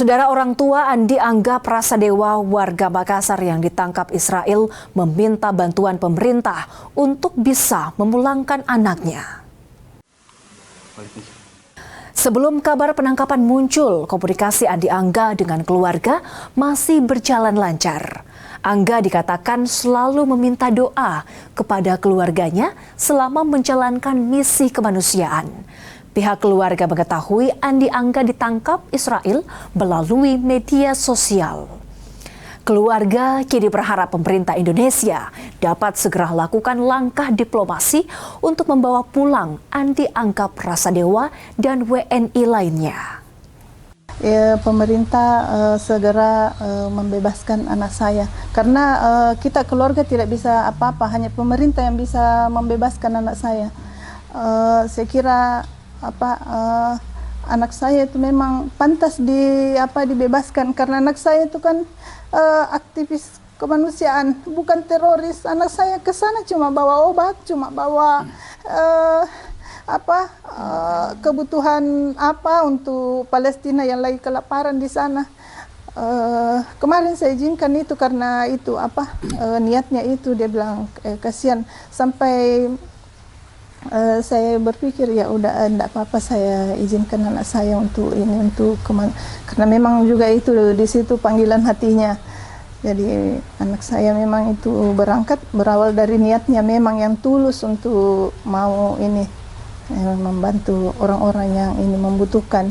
Saudara, orang tua Andi Angga Prasadewa warga Makassar yang ditangkap Israel meminta bantuan pemerintah untuk bisa memulangkan anaknya. Sebelum kabar penangkapan muncul, komunikasi Andi Angga dengan keluarga masih berjalan lancar. Angga dikatakan selalu meminta doa kepada keluarganya selama menjalankan misi kemanusiaan. Pihak keluarga mengetahui Andi Angga ditangkap Israel melalui media sosial. Keluarga kini berharap pemerintah Indonesia dapat segera lakukan langkah diplomasi untuk membawa pulang Andi Angga Prasadewa dan WNI lainnya. Pemerintah segera membebaskan anak saya, karena kita keluarga tidak bisa apa-apa, hanya pemerintah yang bisa membebaskan anak saya. Saya kira anak saya itu memang pantas dibebaskan, karena anak saya itu kan aktivis kemanusiaan, bukan teroris. Anak saya ke sana cuma bawa obat, cuma bawa kebutuhan untuk Palestina yang lagi kelaparan di sana. Kemarin saya izinkan itu karena itu niatnya itu, dia bilang kasihan. Sampai saya berpikir ya udah enggak apa-apa, saya izinkan anak saya untuk ini, karena memang juga itu di situ panggilan hatinya. Jadi anak saya memang itu berangkat berawal dari niatnya memang yang tulus untuk mau ini membantu orang-orang yang ini membutuhkan.